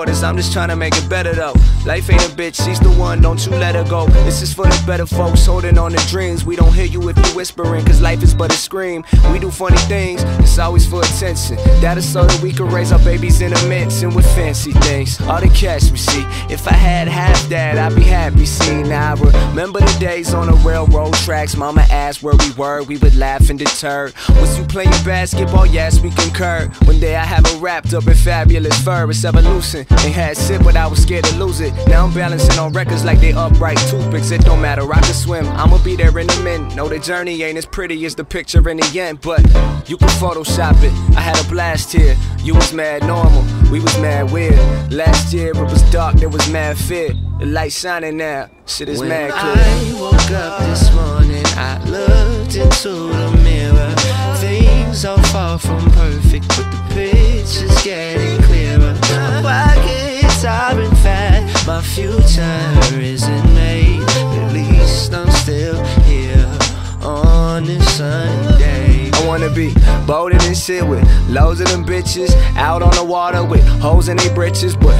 artist, I'm just trying to make it better though. Life ain't a bitch, she's the one, don't you let her go. This is for the better folks holding on to dreams. We don't hear you if you whispering, cause life is but a scream. We do funny things, it's always for attention. That is so that we can raise our babies in a mix and with fancy things. All the cash we see, if I had half that, I'd be happy. See, now I remember the days on the railroad tracks. Mama asked where we were, we would laugh and deter. Was you playing basketball? Yes, we concurred. One day I have it wrapped up in fabulous fur. It's evolution, ain't had shit but I was scared to lose it. Now I'm balancing on records like they upright toothpicks. It don't matter, I can swim, I'ma be there in a minute. Know the journey ain't as pretty as the picture in the end, but you can Photoshop it. I had a blast here, you was mad normal, we was mad weird. Last year it was dark, there was mad fear. The light shining now, shit is mad clear. When I woke up this morning, I looked into the mirror. Things are far from perfect, but the picture's getting clearer. My pockets are in fat, my future isn't made. At least I'm still here on this sunny day. I wanna be bolder than shit with loads of them bitches out on the water with holes in they britches, but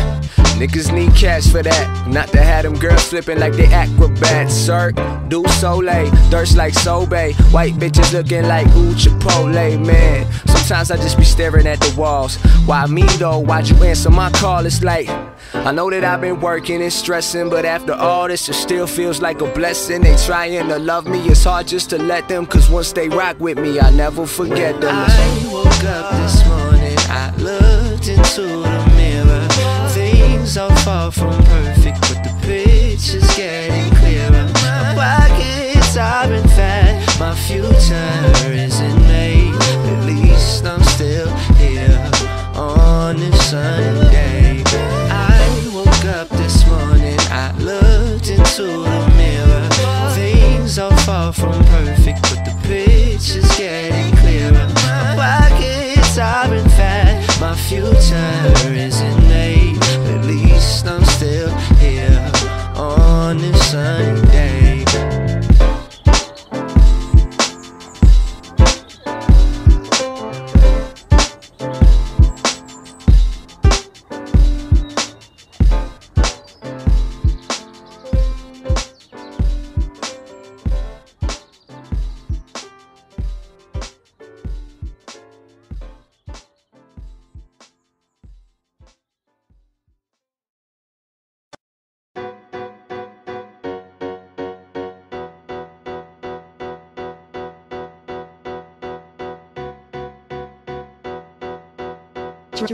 niggas need cash for that. Not to have them girls flipping like they acrobats. Cirque du Soleil, thirst like Sobe. White bitches looking like ooh Chipotle, man. Sometimes I just be staring at the walls. Why me though? Why'd you answer my call? It's like I know that I've been working and stressing, but after all this it still feels like a blessing. They trying to love me, it's hard just to let them, cause once they rock with me I never forget them. I woke up this morning, I looked into the mirror. Things are far from perfect, but the picture's getting clearer. My pockets are in fat, my future isn't made. At least I'm still here on this sunny day. I woke up this morning, I looked into the mirror. Things are far from perfect, but the picture's getting clearer. My pockets are in fat, my future isn't made. At least I'm still here on this sunny day.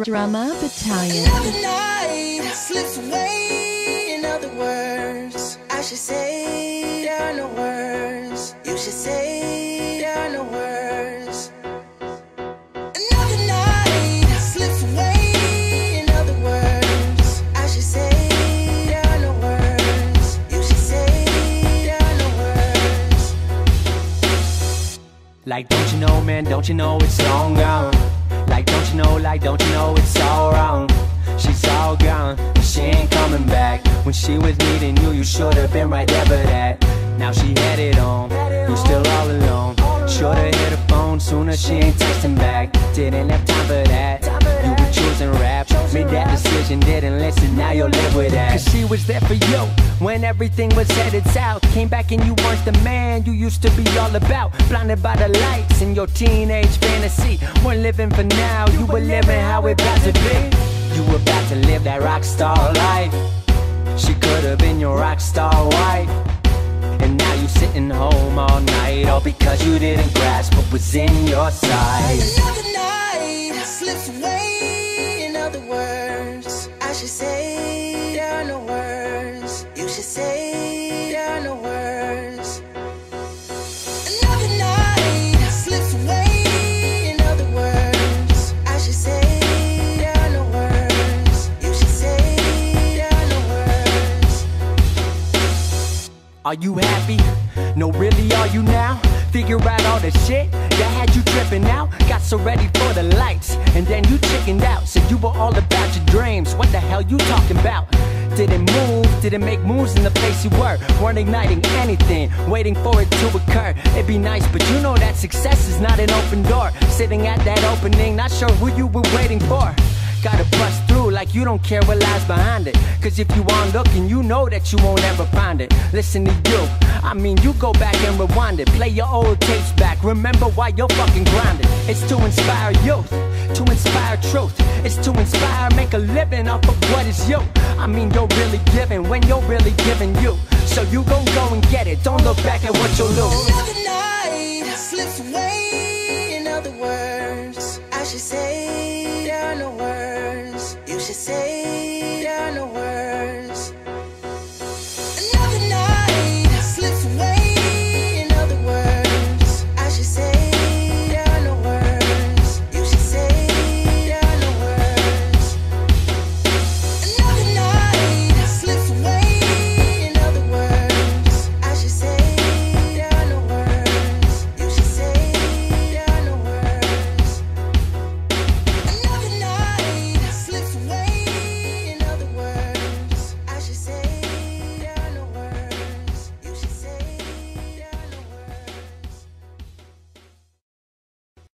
Drumma Battalion. Another night slips away. In other words, I should say there are no words. You should say there are no words. Another night slips away. In other words, I should say there are no words. You should say there are no words. Like, don't you know, man, don't you know it's long gone? Like, don't you know it's all wrong. She's all gone, she ain't coming back. When she was meeting you, you should've been right there for that. Now she headed home, you still all alone. Should've hit her phone sooner, she ain't texting back. Didn't have time for that, you were choosing rap. Made that decision, didn't listen, now you'll live with that. Cause she was there for you when everything was headed south. Came back and you weren't the man you used to be all about. Blinded by the lights in your teenage fantasy. Weren't living for now, you were living how it about to be. You were about to live that rock star life. She could've been your rock star wife. And now you sitting home all night, all because you didn't grasp what was in your sight. Another night slips away. In other words, I should say there are no words. You should say there are no words. Another night slips away. In other words, I should say there are no words. You should say there are no words. Are you happy? No, really, are you now? Figure out all the shit that had you tripping out. Got so ready for the lights, and then you chickened out. Said you were all about your dreams. What the hell you talking about? Didn't move, didn't make moves in the place you were. Weren't igniting anything, waiting for it to occur. It'd be nice, but you know that success is not an open door. Sitting at that opening, not sure who you were waiting for. Gotta bust through like you don't care what lies behind it. Cause if you aren't looking, you know that you won't ever find it. Listen to you, I mean you go back and rewind it. Play your old tapes back, remember why you're fucking grinding. It's to inspire youth, to inspire truth. It's to inspire, make a living off of what is you. I mean you're really giving when you're really giving you. So you gon' go and get it, don't look back at what you'll lose. Another night slips away.